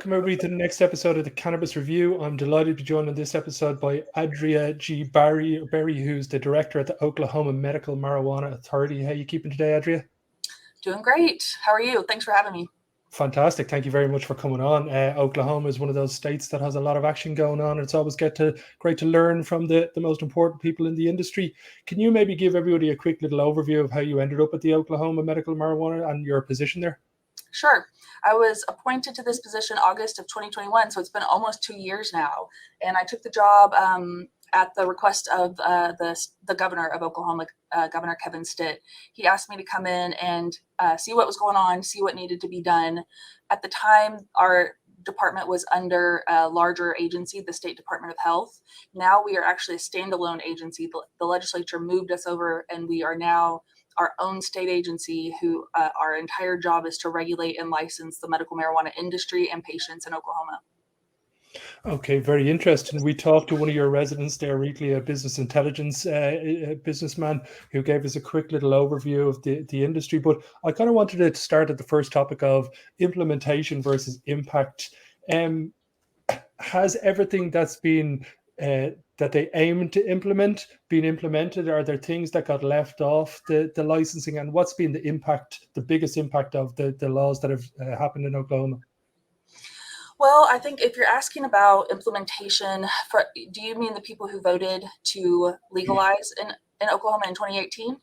welcome everybody to the next episode of the Cannabis Review. I'm delighted to be joined on this episode by Adria G.Berry, who's the director at the Oklahoma Medical Marijuana Authority. How are you keeping today, Adria? Doing great. How are you? Thanks for having me. Fantastic. Thank you very much for coming on. Oklahoma is one of those states that has a lot of action going on. It's always great to learn from the most important people in the industry. Can you maybe give everybody a quick little overview of how you ended up at the Oklahoma Medical Marijuana and your position there? Sure. I was appointed to this position August of 2021, so it's been almost 2 years now. And I took the job at the request of the governor of Oklahoma, Governor Kevin Stitt. He asked me to come in and see what was going on, see what needed to be done. At the time, our department was under a larger agency, the State Department of Health. Now we are actually a standalone agency. The legislature moved us over, and we are now our own state agency who our entire job is to regulate and license the medical marijuana industry and patients in Oklahoma. Okay, very interesting. We talked to one of your residents there recently, a business intelligence businessman, who gave us a quick little overview of the industry. But I kind of wanted to start at the first topic of implementation versus impact. Has everything that's been that they aim to implement been implemented? Are there things that got left off the licensing? And what's been the impact, the biggest impact of the laws that have happened in Oklahoma? Well, I think if you're asking about implementation, do you mean the people who voted to legalize in Oklahoma in 2018?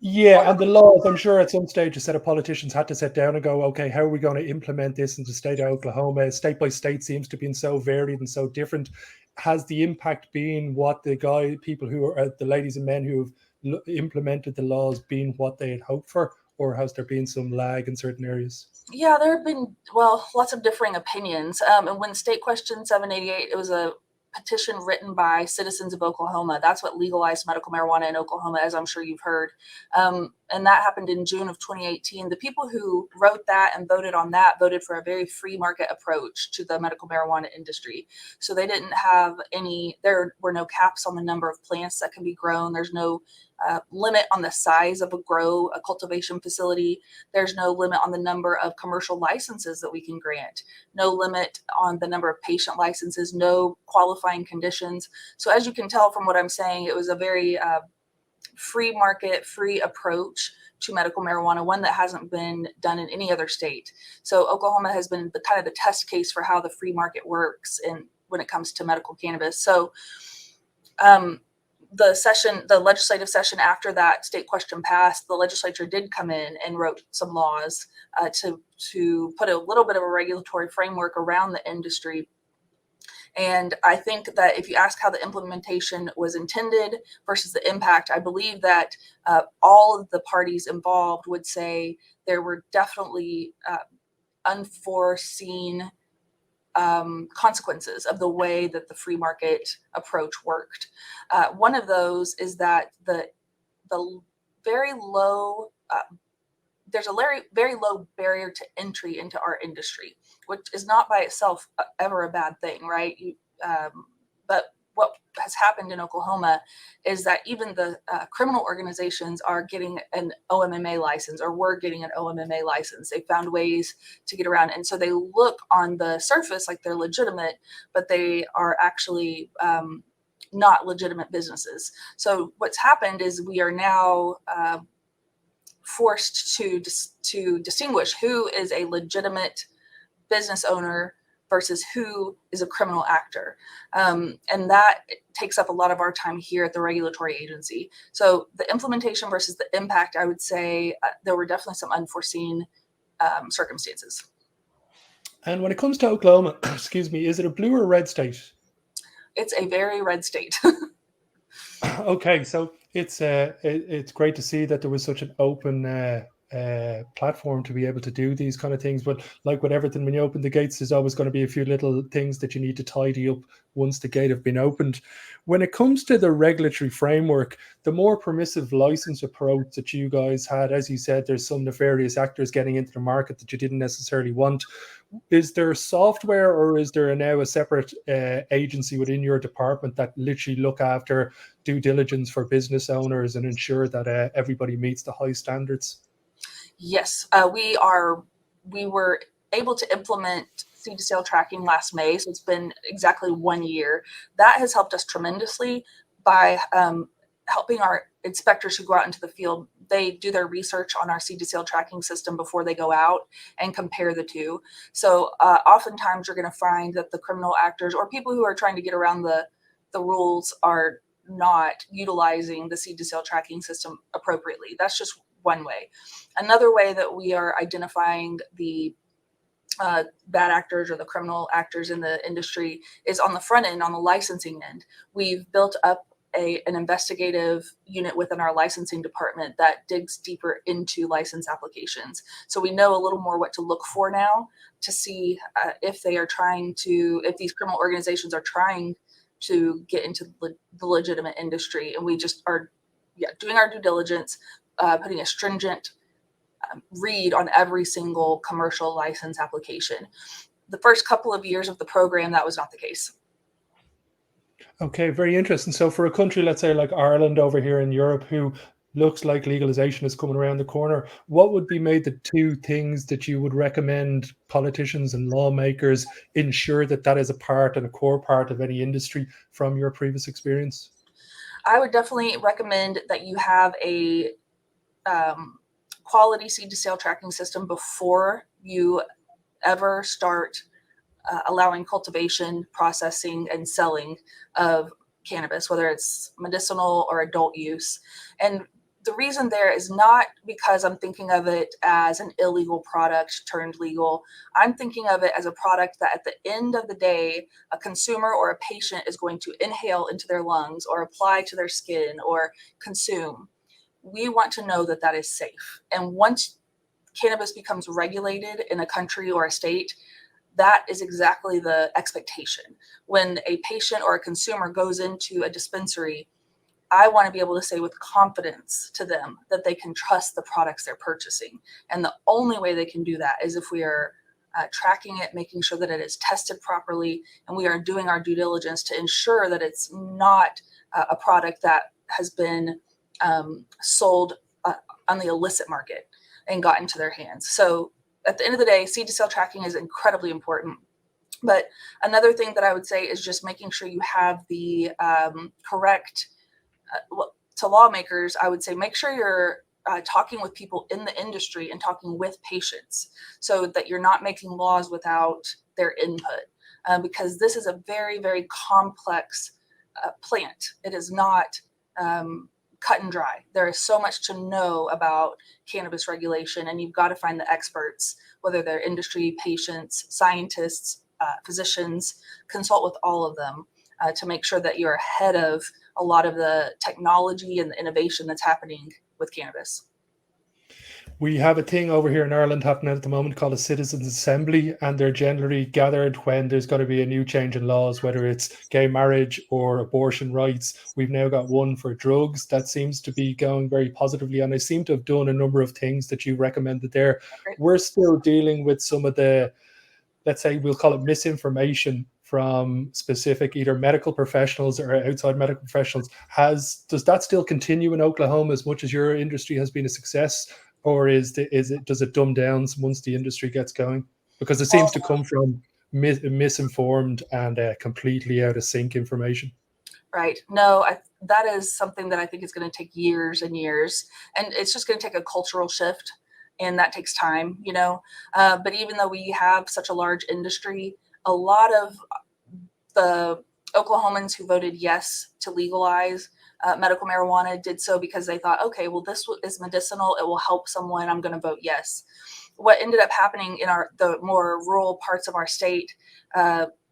Yeah, and the laws, I'm sure at some stage a set of politicians had to sit down and go, okay, how are we going to implement this into the state of Oklahoma? State by state seems to be so varied and so different. Has the impact been what people who are the ladies and men who have implemented the laws been what they had hoped for? Or has there been some lag in certain areas? Yeah, there have been, lots of differing opinions. And when State Question 788, it was a petition written by citizens of Oklahoma. That's what legalized medical marijuana in Oklahoma, as I'm sure you've heard. And that happened in June of 2018. The people who wrote that and voted on that voted for a very free market approach to the medical marijuana industry. So they didn't have there were no caps on the number of plants that can be grown. There's no limit on the size of a cultivation facility. There's no limit on the number of commercial licenses that we can grant. No limit on the number of patient licenses, no qualifying conditions. So as you can tell from what I'm saying, it was a very free market, free approach to medical marijuana, one that hasn't been done in any other state. So Oklahoma has been the test case for how the free market works when it comes to medical cannabis. So the legislative session after that state question passed, the legislature did come in and wrote some laws to put a little bit of a regulatory framework around the industry. And I think that if you ask how the implementation was intended versus the impact, I believe that all of the parties involved would say there were definitely unforeseen consequences of the way that the free market approach worked. One of those is that the very low there's a very low barrier to entry into our industry, which is not by itself ever a bad thing, right? But what has happened in Oklahoma is that even the criminal organizations are getting an OMMA license, or were getting an OMMA license. They found ways to get around. And so they look on the surface like they're legitimate, but they are actually not legitimate businesses. So what's happened is we are now forced to distinguish who is a legitimate business owner versus who is a criminal actor. And that takes up a lot of our time here at the regulatory agency. So the implementation versus the impact, I would say there were definitely some unforeseen circumstances. And when it comes to Oklahoma, excuse me, is it a blue or red state? It's a very red state. Okay, so it's great to see that there was such an open platform to be able to do these kind of things. But like with everything, when you open the gates, there's always going to be a few little things that you need to tidy up once the gate have been opened. When it comes to the regulatory framework, the more permissive license approach that you guys had, as you said, there's some nefarious actors getting into the market that you didn't necessarily want. Is there software, or is there now a separate agency within your department that literally look after due diligence for business owners and ensure that everybody meets the high standards? Yes, we were able to implement seed to sale tracking last May, so it's been exactly 1 year. That has helped us tremendously by helping our inspectors who go out into the field. They do their research on our seed to sale tracking system before they go out and compare the two. So oftentimes you're going to find that the criminal actors or people who are trying to get around the rules are not utilizing the seed to sale tracking system appropriately. That's just one way. Another way that we are identifying the bad actors or the criminal actors in the industry is on the front end, on the licensing end. We've built up an investigative unit within our licensing department that digs deeper into license applications. So we know a little more what to look for now to see if they are trying to, if these criminal organizations are trying to get into the legitimate industry. And we just are doing our due diligence, putting a stringent read on every single commercial license application. The first couple of years of the program, that was not the case. Okay, very interesting. So for a country, let's say like Ireland over here in Europe, who looks like legalization is coming around the corner, what would be made the two things that you would recommend politicians and lawmakers ensure that that is a part and a core part of any industry from your previous experience? I would definitely recommend that you have a quality seed to sale tracking system before you ever start allowing cultivation, processing, and selling of cannabis, whether it's medicinal or adult use. And the reason there is not because I'm thinking of it as an illegal product turned legal. I'm thinking of it as a product that at the end of the day, a consumer or a patient is going to inhale into their lungs or apply to their skin or consume. We want to know that that is safe. And once cannabis becomes regulated in a country or a state, that is exactly the expectation. When a patient or a consumer goes into a dispensary, I want to be able to say with confidence to them that they can trust the products they're purchasing. And the only way they can do that is if we are tracking it, making sure that it is tested properly, and we are doing our due diligence to ensure that it's not a product that has been sold on the illicit market and got into their hands. So at the end of the day, seed to sale tracking is incredibly important. But another thing that I would say is just making sure you have the correct, to lawmakers, I would say make sure you're talking with people in the industry and talking with patients so that you're not making laws without their input. Because this is a very, very complex plant. It is not cut and dry. There is so much to know about cannabis regulation, and you've got to find the experts, whether they're industry, patients, scientists, physicians, consult with all of them to make sure that you're ahead of a lot of the technology and the innovation that's happening with cannabis. We have a thing over here in Ireland happening at the moment called a citizens' assembly, and they're generally gathered when there's going to be a new change in laws, whether it's gay marriage or abortion rights. We've now got one for drugs that seems to be going very positively, and they seem to have done a number of things that you recommended there. We're still dealing with some of the, let's say we'll call it misinformation from specific either medical professionals or outside medical professionals. Does that still continue in Oklahoma as much as your industry has been a success? Or does it dumb down once the industry gets going? Because it seems to come from misinformed and completely out of sync information. Right. No, that is something that I think is going to take years and years, and it's just going to take a cultural shift, and that takes time, you know. But even though we have such a large industry, a lot of the Oklahomans who voted yes to legalize medical marijuana did so because they thought, okay, well, this is medicinal. It will help someone. I'm going to vote yes. What ended up happening in the more rural parts of our state,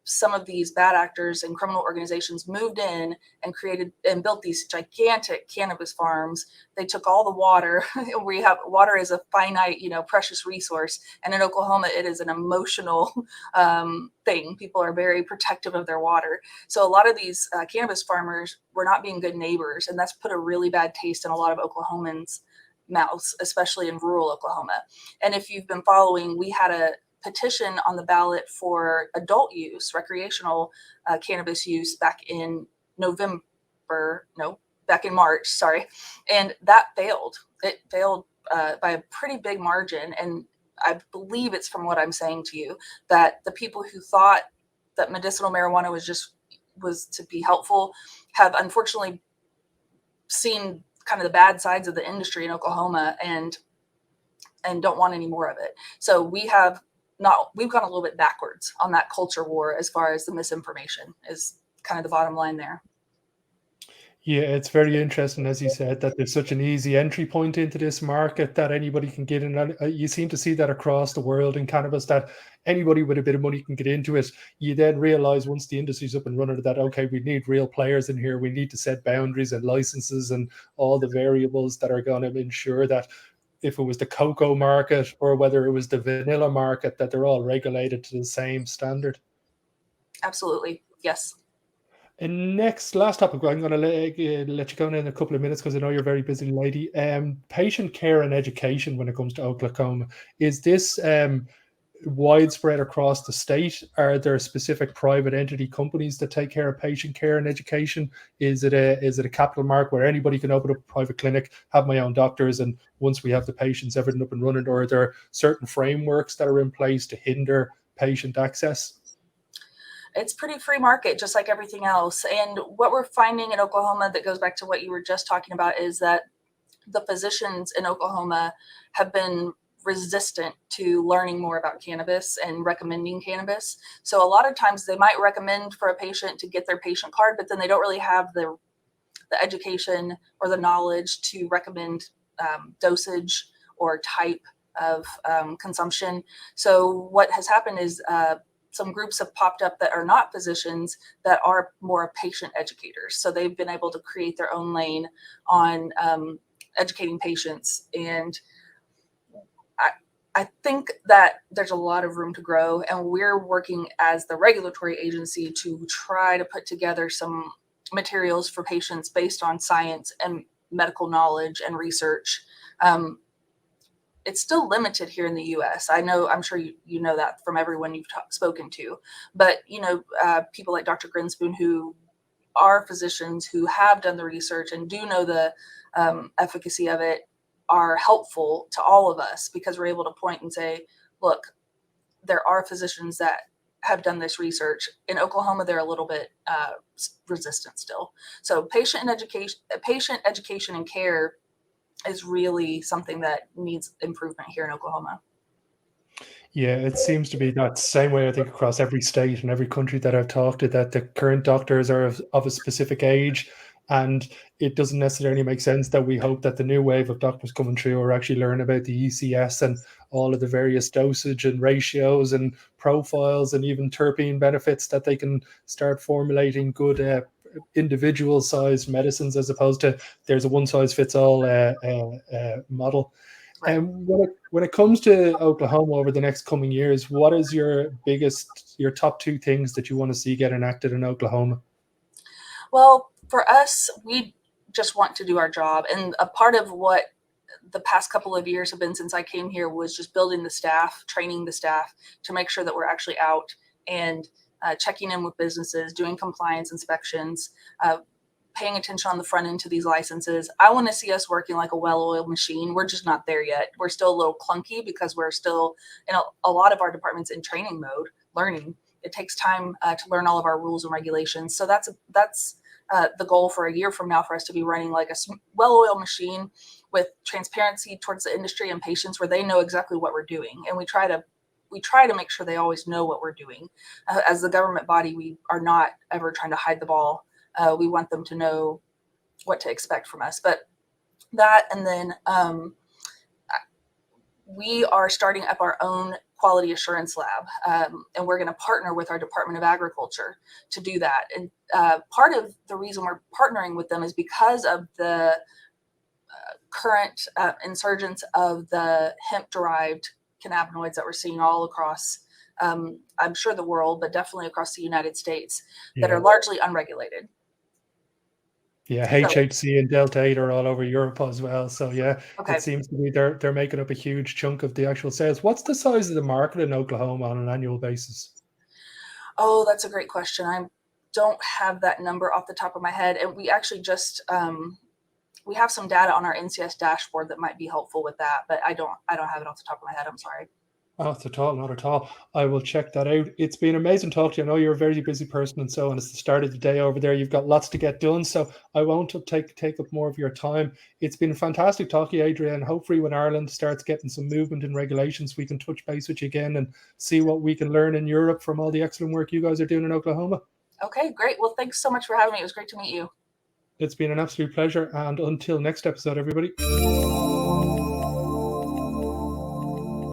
some of these bad actors and criminal organizations moved in and created and built these gigantic cannabis farms. They took all the water. Water is a finite, precious resource. And in Oklahoma, it is an emotional thing. People are very protective of their water. So a lot of these cannabis farmers were not being good neighbors. And that's put a really bad taste in a lot of Oklahomans' mouths, especially in rural Oklahoma. And if you've been following, we had a petition on the ballot for adult use, recreational cannabis use back in March, sorry. And that failed. It failed by a pretty big margin. And I believe it's from what I'm saying to you, that the people who thought that medicinal marijuana was to be helpful have unfortunately seen kind of the bad sides of the industry in Oklahoma and don't want any more of it. So we've gone a little bit backwards on that culture war as far as the misinformation is kind of the bottom line there. Yeah, it's very interesting, as you said, that there's such an easy entry point into this market that anybody can get in. And you seem to see that across the world in cannabis, that anybody with a bit of money can get into it. You then realize once the industry's up and running that, okay, we need real players in here. We need to set boundaries and licenses and all the variables that are going to ensure that if it was the cocoa market or whether it was the vanilla market, that they're all regulated to the same standard. Absolutely. Yes. And last topic, I'm going to let you go in a couple of minutes because I know you're a very busy lady. Patient care and education when it comes to Oklahoma. Is this widespread across the state? Are there specific private entity companies that take care of patient care and education? Is it a capital market where anybody can open up a private clinic, have my own doctors, and once we have the patients, everything up and running? Or are there certain frameworks that are in place to hinder patient access? It's pretty free market, just like everything else. And what we're finding in Oklahoma that goes back to what you were just talking about is that the physicians in Oklahoma have been resistant to learning more about cannabis and recommending cannabis. So a lot of times they might recommend for a patient to get their patient card, but then they don't really have the education or the knowledge to recommend dosage or type of consumption. So what has happened is some groups have popped up that are not physicians that are more patient educators. So they've been able to create their own lane on educating patients. And I think that there's a lot of room to grow. And we're working as the regulatory agency to try to put together some materials for patients based on science and medical knowledge and research. It's still limited here in the U.S. I'm sure you know that from everyone you've spoken to, but people like Dr. Grinspoon, who are physicians who have done the research and do know the efficacy of it, are helpful to all of us because we're able to point and say, look, there are physicians that have done this research. In Oklahoma, they're a little bit resistant still. So patient education and care is really something that needs improvement here in Oklahoma. Yeah, it seems to be that same way, I think, across every state and every country that I've talked to, that the current doctors are of a specific age. And it doesn't necessarily make sense that we hope that the new wave of doctors coming through are actually learn about the ECS and all of the various dosage and ratios and profiles and even terpene benefits, that they can start formulating good individual sized medicines as opposed to there's a one size fits all model. Right. And when it comes to Oklahoma over the next coming years, what is your top two things that you want to see get enacted in Oklahoma? Well, for us, we just want to do our job. And a part of what the past couple of years have been since I came here was just building the staff, training the staff to make sure that we're actually out and checking in with businesses, doing compliance inspections, paying attention on the front end to these licenses. I want to see us working like a well-oiled machine. We're just not there yet. We're still a little clunky because we're still in a lot of our departments in training mode, learning. It takes time to learn all of our rules and regulations. So that's the goal for a year from now, for us to be running like a well-oiled machine with transparency towards the industry and patients, where they know exactly what we're doing. And we try to make sure they always know what we're doing. As the government body, we are not ever trying to hide the ball. We want them to know what to expect from us. But that, and then we are starting up our own quality assurance lab, and we're going to partner with our Department of Agriculture to do that. And part of the reason we're partnering with them is because of the current insurgence of the hemp-derived cannabinoids that we're seeing all across, I'm sure the world, but definitely across the United States, that are largely unregulated. Yeah, HHC and Delta 8 are all over Europe as well. So yeah, Okay. it seems to be they're making up a huge chunk of the actual sales. What's the size of the market in Oklahoma on an annual basis? Oh, that's a great question. I don't have that number off the top of my head. And we actually just we have some data on our NCS dashboard that might be helpful with that, but I don't have it off the top of my head. I'm sorry. Not at all, not at all. I will check that out. It's been amazing talking to you. I know you're a very busy person and so on. It's the start of the day over there. You've got lots to get done, so I won't take up more of your time. It's been fantastic talking to you, Adria, and hopefully when Ireland starts getting some movement in regulations, we can touch base with you again and see what we can learn in Europe from all the excellent work you guys are doing in Oklahoma. Okay, great. Well, thanks so much for having me. It was great to meet you. It's been an absolute pleasure, and until next episode, everybody.